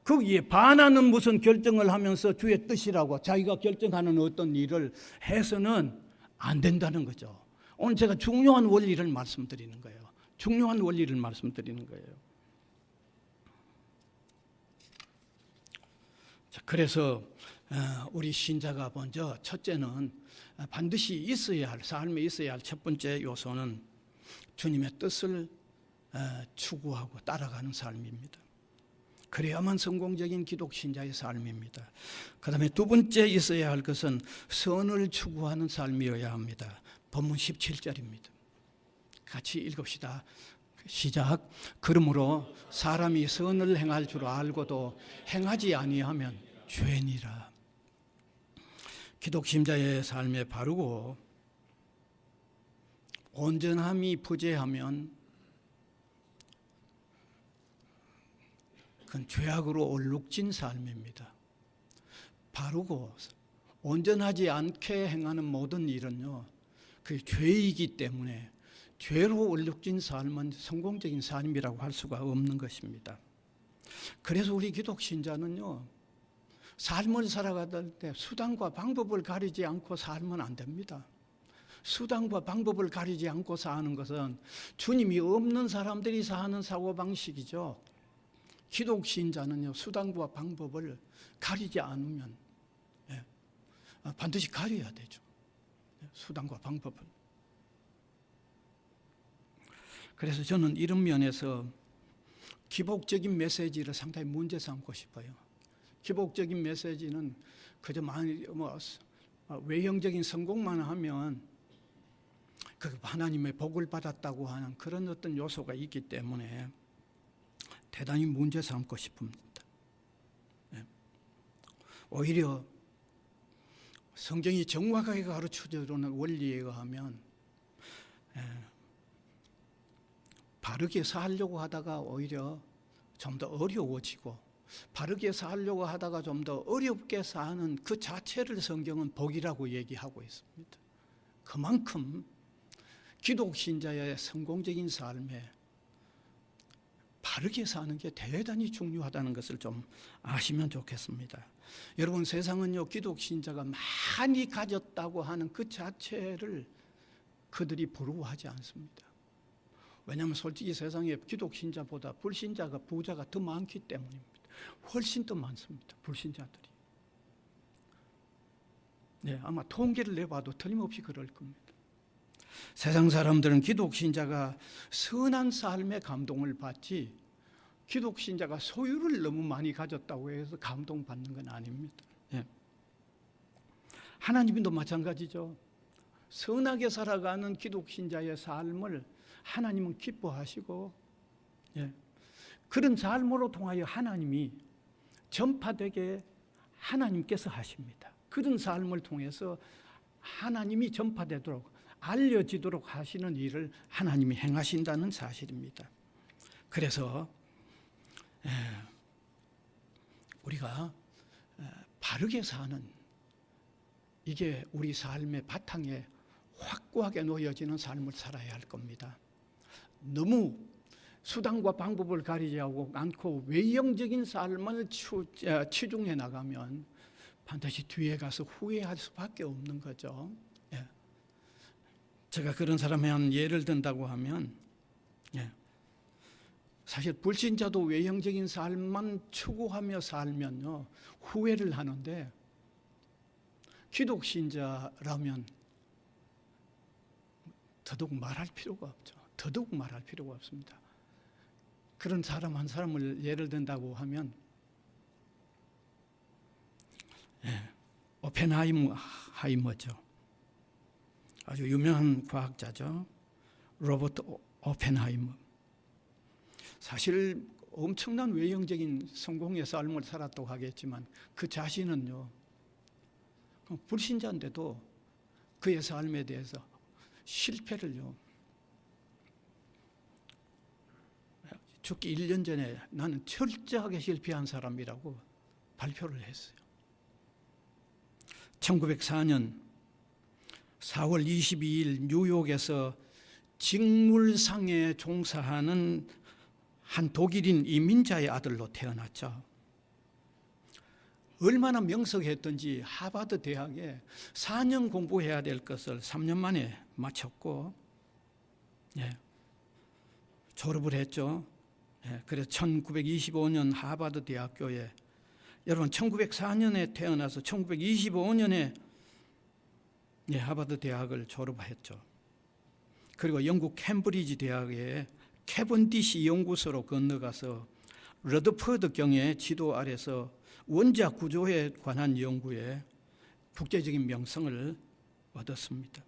거기에 반하는 무슨 결정을 하면서 주의 뜻이라고 자기가 결정하는 어떤 일을 해서는 안 된다는 거죠. 오늘 제가 중요한 원리를 말씀드리는 거예요. 자, 그래서 우리 신자가 먼저 첫째는 반드시 삶에 있어야 할 첫 번째 요소는 주님의 뜻을 추구하고 따라가는 삶입니다. 그래야만 성공적인 기독신자의 삶입니다. 그 다음에 두 번째 있어야 할 것은 선을 추구하는 삶이어야 합니다. 본문 17절입니다. 같이 읽읍시다. 시작. 그러므로 사람이 선을 행할 줄 알고도 행하지 아니하면 죄니라. 기독신자의 삶에 바르고 온전함이 부재하면 그건 죄악으로 얼룩진 삶입니다. 바르고 온전하지 않게 행하는 모든 일은요, 그게 죄이기 때문에 죄로 얼룩진 삶은 성공적인 삶이라고 할 수가 없는 것입니다. 그래서 우리 기독신자는요, 삶을 살아갈 때 수단과 방법을 가리지 않고 살면 안 됩니다. 수단과 방법을 가리지 않고 사는 것은 주님이 없는 사람들이 사는 사고방식이죠. 기독신자는요, 수단과 방법을 가리지 않으면 반드시 가려야 되죠. 수단과 방법을. 그래서 저는 이런 면에서 기복적인 메시지를 상당히 문제 삼고 싶어요. 기복적인 메시지는 그저 외형적인 성공만 하면 그 하나님의 복을 받았다고 하는 그런 어떤 요소가 있기 때문에 대단히 문제 삼고 싶습니다. 오히려 성경이 정확하게 가르쳐주는 원리에 의하면 바르게 살려고 하다가 오히려 좀 더 어려워지고, 바르게 살려고 하다가 좀 더 어렵게 사는 그 자체를 성경은 복이라고 얘기하고 있습니다. 그만큼 기독신자의 성공적인 삶에 바르게 사는 게 대단히 중요하다는 것을 좀 아시면 좋겠습니다. 여러분, 세상은요, 기독신자가 많이 가졌다고 하는 그 자체를 그들이 부러워하지 않습니다. 왜냐하면 솔직히 세상에 기독신자보다 불신자가, 부자가 더 많기 때문입니다. 훨씬 더 많습니다, 불신자들이. 네, 아마 통계를 내봐도 틀림없이 그럴 겁니다. 세상 사람들은 기독신자가 선한 삶의 감동을 받지, 기독신자가 소유를 너무 많이 가졌다고 해서 감동받는 건 아닙니다. 예. 하나님도 마찬가지죠. 선하게 살아가는 기독신자의 삶을 하나님은 기뻐하시고, 그런 삶으로 통하여 하나님이 전파되게 하나님께서 하십니다. 그런 삶을 통해서 하나님이 전파되도록, 알려지도록 하시는 일을 하나님이 행하신다는 사실입니다. 그래서 우리가 바르게 사는, 이게 우리 삶의 바탕에 확고하게 놓여지는 삶을 살아야 할 겁니다. 너무 수단과 방법을 가리지 않고 외형적인 삶을 치중해 나가면 반드시 뒤에 가서 후회할 수밖에 없는 거죠. 제가 그런 사람의 한 예를 든다고 하면, 사실 불신자도 외형적인 삶만 추구하며 살면요, 후회를 하는데, 기독신자라면 더더욱 말할 필요가 없죠. 더더욱 말할 필요가 없습니다. 그런 사람 한 사람을 예를 든다고 하면, 오펜하이머죠. 아주 유명한 과학자죠. 로버트 오펜하이머. 사실 엄청난 외형적인 성공의 삶을 살았다고 하겠지만 그 자신은요, 불신자인데도 그의 삶에 대해서 실패를요, 죽기 1년 전에 나는 철저하게 실패한 사람이라고 발표를 했어요. 1904년 4월 22일 뉴욕에서 직물상에 종사하는 한 독일인 이민자의 아들로 태어났죠. 얼마나 명석했던지 하버드 대학에 4년 공부해야 될 것을 3년 만에 마쳤고, 졸업을 했죠. 그래서 1925년 하버드 대학교에, 여러분 1904년에 태어나서 1925년에 하버드 대학을 졸업했죠. 그리고 영국 캠브리지 대학에 캐번디시 연구소로 건너가서 러드퍼드 경의 지도 아래서 원자 구조에 관한 연구에 국제적인 명성을 얻었습니다.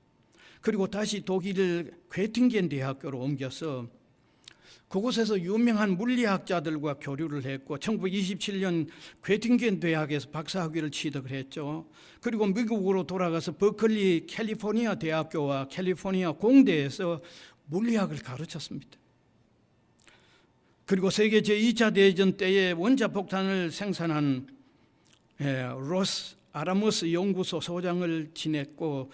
그리고 다시 독일 괴팅겐 대학교로 옮겨서 그곳에서 유명한 물리학자들과 교류를 했고 1927년 괴팅겐 대학에서 박사학위를 취득을 했죠. 그리고 미국으로 돌아가서 버클리 캘리포니아 대학교와 캘리포니아 공대에서 물리학을 가르쳤습니다. 그리고 세계 제2차 대전 때에 원자폭탄을 생산한 로스 아라모스 연구소 소장을 지냈고,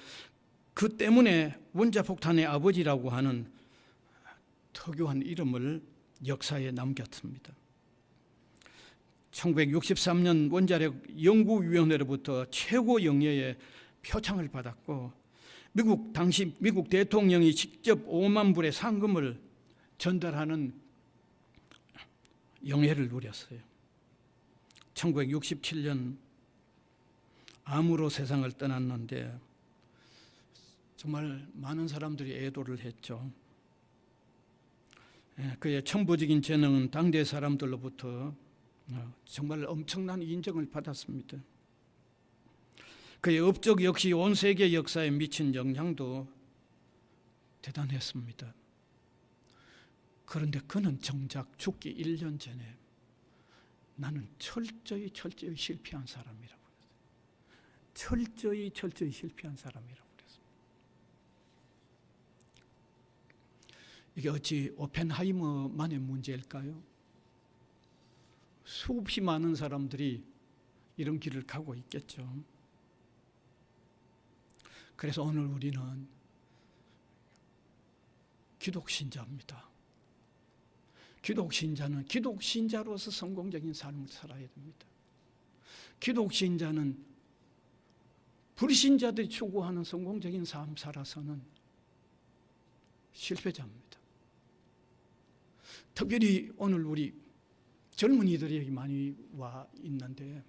그 때문에 원자폭탄의 아버지라고 하는 특유한 이름을 역사에 남겼습니다. 1963년 원자력 연구위원회로부터 최고 영예의 표창을 받았고, 당시 미국 대통령이 직접 5만 불의 상금을 전달하는 영예를 누렸어요. 1967년 암으로 세상을 떠났는데 정말 많은 사람들이 애도를 했죠. 그의 천부적인 재능은 당대 사람들로부터 정말 엄청난 인정을 받았습니다. 그의 업적 역시 온 세계 역사에 미친 영향도 대단했습니다. 그런데 그는 정작 죽기 1년 전에 나는 철저히 실패한 사람이라고 그랬어요. 철저히 실패한 사람이라고 그랬습니다. 이게 어찌 오펜하이머만의 문제일까요? 수없이 많은 사람들이 이런 길을 가고 있겠죠. 그래서 오늘 우리는 기독신자입니다. 기독신자는 기독신자로서 성공적인 삶을 살아야 됩니다. 기독신자는 불신자들이 추구하는 성공적인 삶 살아서는 실패자입니다. 특별히 오늘 우리 젊은이들이 여기 많이 와 있는데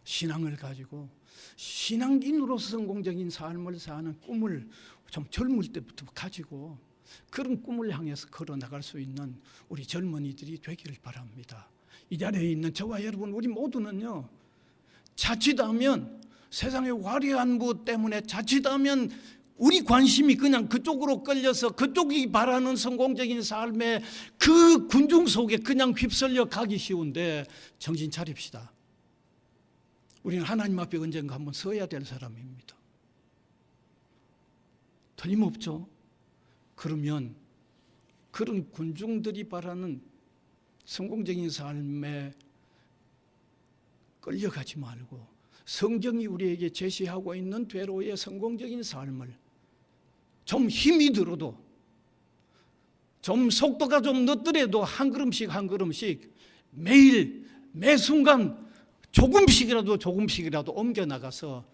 신앙을 가지고 신앙인으로서 성공적인 삶을 사는 꿈을 좀 젊을 때부터 가지고 그런 꿈을 향해서 걸어나갈 수 있는 우리 젊은이들이 되기를 바랍니다. 이 자리에 있는 저와 여러분 우리 모두는요, 자칫하면 세상의 화려한 것 때문에 자칫하면 우리 관심이 그냥 그쪽으로 끌려서 그쪽이 바라는 성공적인 삶의 그 군중 속에 그냥 휩쓸려 가기 쉬운데 정신 차립시다. 우리는 하나님 앞에 언젠가 한번 서야 될 사람입니다. 틀림없죠. 그러면 그런 군중들이 바라는 성공적인 삶에 끌려가지 말고 성경이 우리에게 제시하고 있는 대로의 성공적인 삶을 좀 힘이 들어도 좀 속도가 좀 늦더라도 한 걸음씩 매일 매 순간 조금씩이라도 옮겨나가서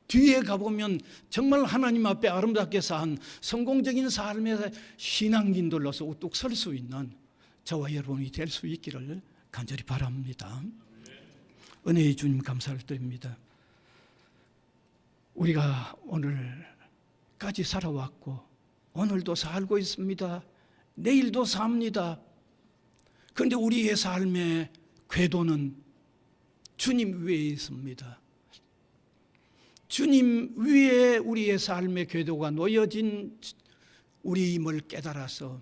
뒤에 가보면 정말 하나님 앞에 아름답게 산 성공적인 삶의 신앙인들로서 우뚝 설 수 있는 저와 여러분이 될 수 있기를 간절히 바랍니다. 은혜의 주님 감사를 드립니다. 우리가 오늘까지 살아왔고 오늘도 살고 있습니다. 내일도 삽니다. 그런데 우리의 삶의 궤도는 주님 위에 있습니다. 주님 위에 우리의 삶의 궤도가 놓여진 우리임을 깨달아서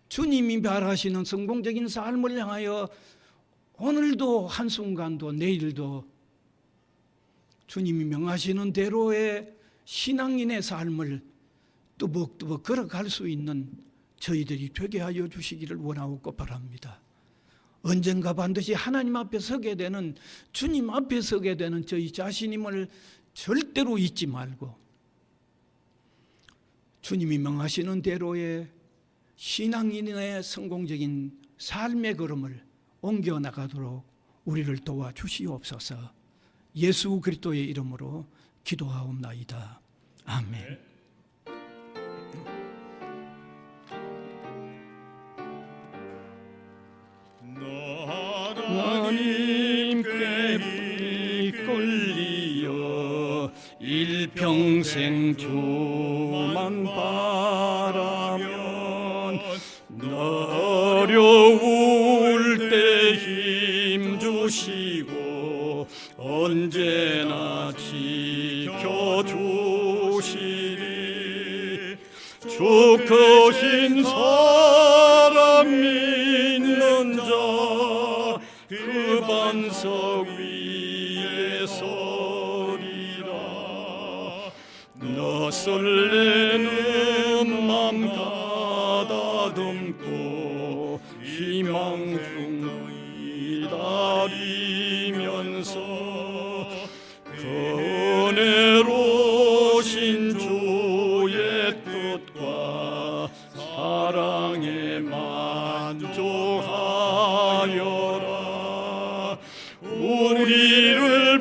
주님이 바라시는 성공적인 삶을 향하여 오늘도 한순간도 내일도 주님이 명하시는 대로의 신앙인의 삶을 뚜벅뚜벅 걸어갈 수 있는 저희들이 되게 하여 주시기를 원하고 바랍니다. 언젠가 반드시 하나님 앞에 서게 되는, 주님 앞에 서게 되는 저희 자신임을 절대로 잊지 말고 주님이 명하시는 대로의 신앙인의 성공적인 삶의 걸음을 옮겨나가도록 우리를 도와주시옵소서. 예수 그리스도의 이름으로 기도하옵나이다. 아멘. 하나님께 이끌리어 일평생 주만 바라면 어려울 때 힘 주시고 언제나 지켜주시리. 주 크신 사람 믿는 자 그 반석 위에 서리라. 너 설레는 맘 가다듬고 희망 중 기다리면서 그 은혜로신 주의 뜻과 사랑에 만족하여라. 우리를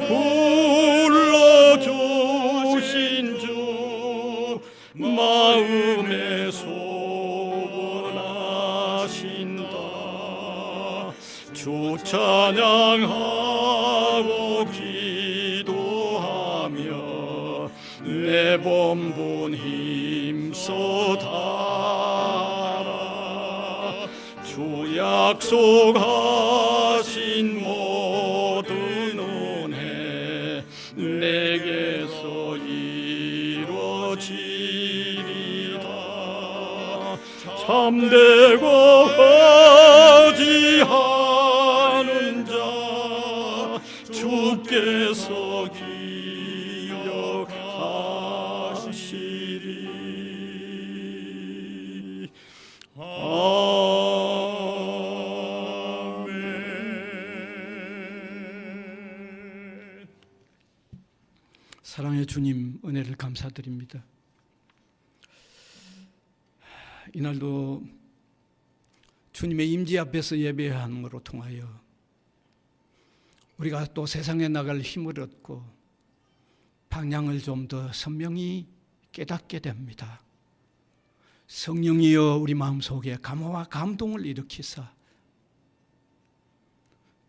불러주신 주 마음에 소원하신다. 주 찬양하고 기도하며 내 본분 힘써 다 약속하신 모든 은혜 내게서 이루어지리라. 참되고 의지하는 자 주께서 기억하시리. 아멘. 사랑의 주님, 은혜를 감사드립니다. 이날도 주님의 임재 앞에서 예배함으로 통하여 우리가 또 세상에 나갈 힘을 얻고 방향을 좀 더 선명히 깨닫게 됩니다. 성령이여 우리 마음속에 감화와 감동을 일으키사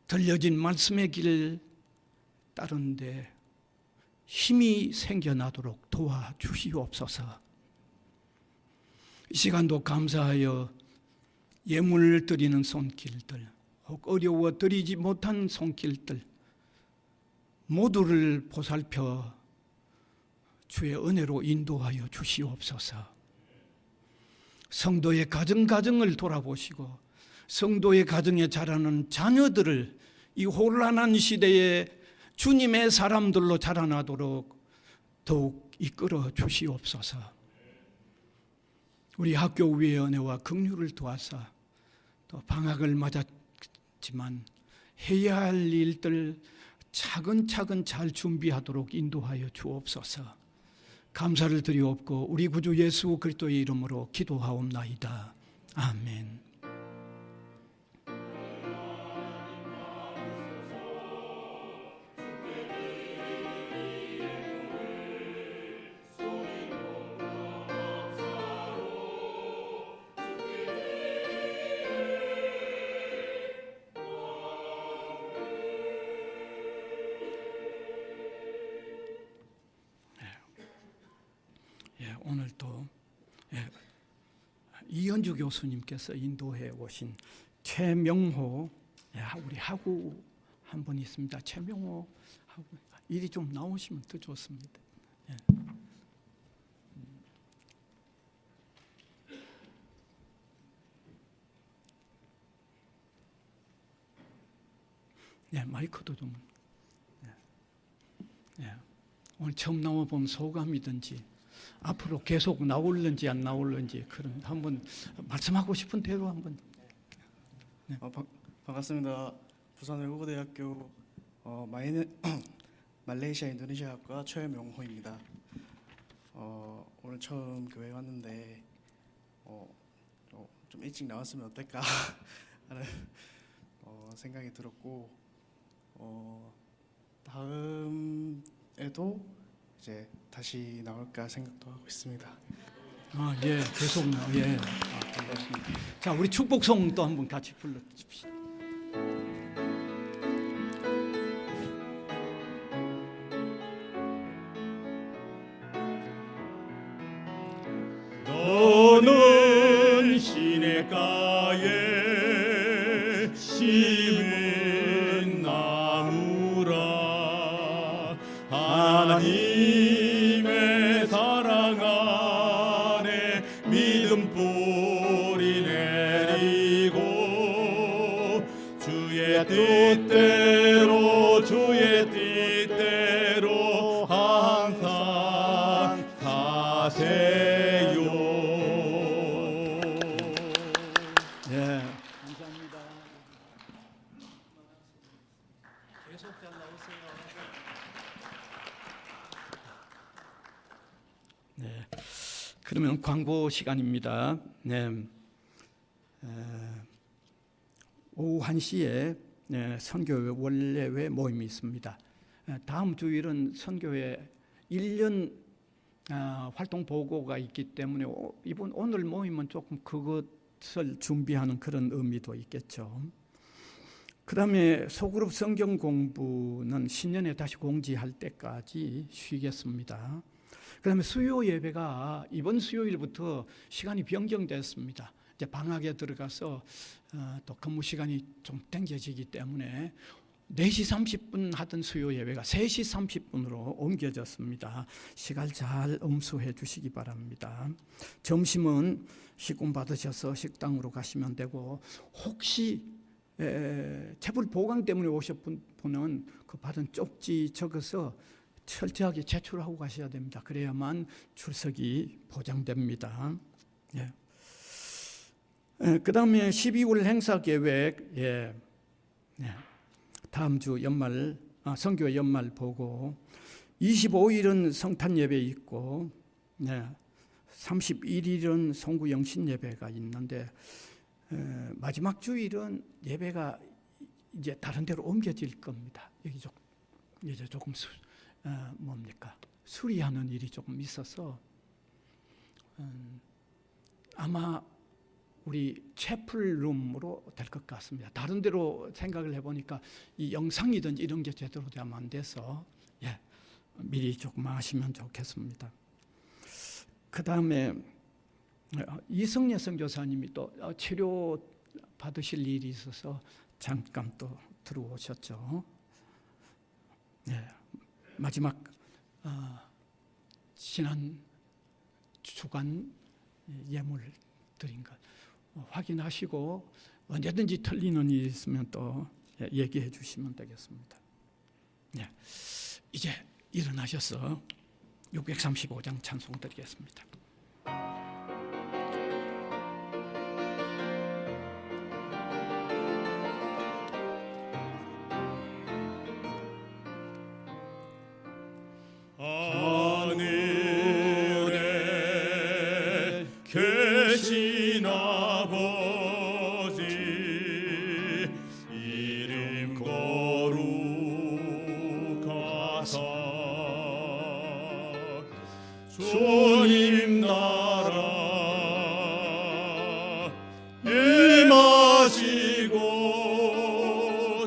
들려진 말씀의 길을 따르는데 힘이 생겨나도록 도와주시옵소서. 이 시간도 감사하여 예물을 드리는 손길들, 혹 어려워 드리지 못한 손길들 모두를 보살펴 주의 은혜로 인도하여 주시옵소서. 성도의 가정을 돌아보시고 성도의 가정에 자라는 자녀들을 이 혼란한 시대에 주님의 사람들로 자라나도록 더욱 이끌어 주시옵소서. 우리 학교위의 은혜와 긍휼을 도와서 또 방학을 맞았지만 해야 할 일들 차근차근 잘 준비하도록 인도하여 주옵소서. 감사를 드리옵고 우리 구주 예수 그리스도의 이름으로 기도하옵나이다. 아멘. 오늘 또 이현주 교수님께서 인도해 오신 최명호 우리 하구 한 분 있습니다. 최명호 하구 일이 좀 나오시면 더 좋습니다. 마이크도 좀 오늘 처음 나와본 소감이든지 앞으로 계속 나올는지 안 나올는지 그런 한번 말씀하고 싶은 대로 한번. 반갑습니다. 부산외국어대학교 말레이시아 인도네시아학과 최명호입니다. 오늘 처음 교회 왔는데 좀 일찍 나왔으면 어떨까 하는 생각이 들었고 다음에도 이제 다시 나올까 생각도 하고 있습니다. 계속 반갑습니다. 자, 우리 축복송 또 한번 같이 불러 주십시오. 너는 시냇가에 심은 나무라. 하나님의 사랑 안에 믿음 뿌리 내리고 주의 뜻대로 항상 사세요. 감사합니다. 계속 잘 나오세요. 그러면 광고 시간입니다. 오후 1시에 선교회 원래회 모임이 있습니다. 다음 주일은 선교회 1년 활동 보고가 있기 때문에 오늘 모임은 조금 그것을 준비하는 그런 의미도 있겠죠. 그 다음에 소그룹 성경 공부는 신년에 다시 공지할 때까지 쉬겠습니다. 그 다음에 수요 예배가 이번 수요일부터 시간이 변경됐습니다. 이제 방학에 들어가서 또 근무 시간이 좀 당겨지기 때문에 4시 30분 하던 수요 예배가 3시 30분으로 옮겨졌습니다. 시간 잘 엄수해 주시기 바랍니다. 점심은 식권 받으셔서 식당으로 가시면 되고, 혹시 체불 보강 때문에 오셨던 분은 그 받은 쪽지 적어서 철저하게 제출하고 가셔야 됩니다. 그래야만 출석이 보장됩니다. 예. 그 다음에 12월 행사 계획, 예. 다음 주 연말, 선교 연말 보고, 25일은 성탄 예배 있고, 31일은 송구 영신 예배가 있는데, 마지막 주일은 예배가 이제 다른 데로 옮겨질 겁니다. 여기 이제 조금 수리하는 일이 조금 있어서 아마 우리 채플룸으로 될 것 같습니다. 다른 데로 생각을 해보니까 이 영상이든지 이런 게 제대로 되면 안 돼서 미리 조금 아시면 좋겠습니다. 그 다음에 이성례 선교사님이 또 치료 받으실 일이 있어서 잠깐 또 들어오셨죠. 마지막 지난 주간 예물 드린 것 확인하시고 언제든지 틀리는 일이 있으면 또 얘기해 주시면 되겠습니다. 이제 일어나셔서 635장 찬송 드리겠습니다. 하늘에 계신 아버지 이름 거룩하사 주님 나라 임하시고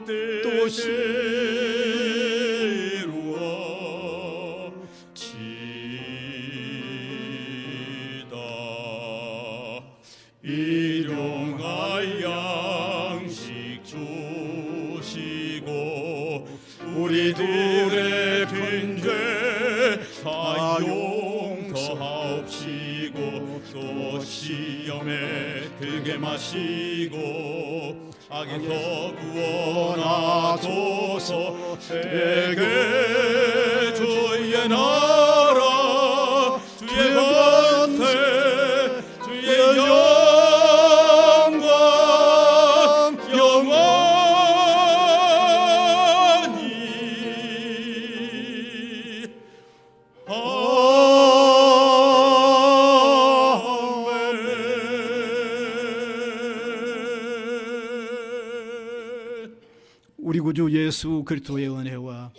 뜻이 일용할 양식 주시고 우리들의 빈죄 다 용서하옵시고 또 시험에 들게 마시고 악에서 구원하소서. 내게 주의 나라 주의 권세 주의 영광 영원히 아멘. 우리 구주 예수 그리스도의 은혜와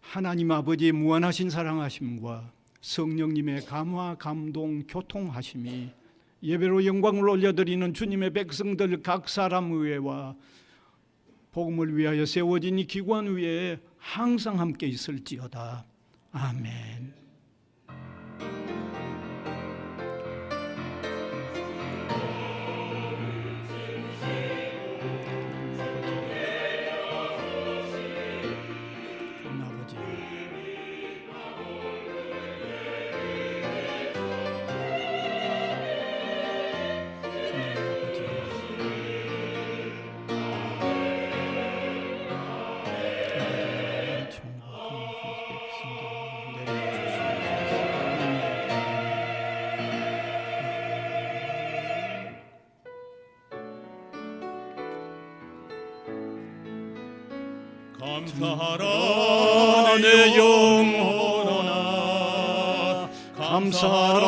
하나님 아버지의 무한하신 사랑하심과 성령님의 감화 감동 교통하심이 예배로 영광을 올려드리는 주님의 백성들 각 사람 위에와 복음을 위하여 세워진 이 기관 위에 항상 함께 있을지어다. 아멘. 감사하라 내 영혼아 감사하라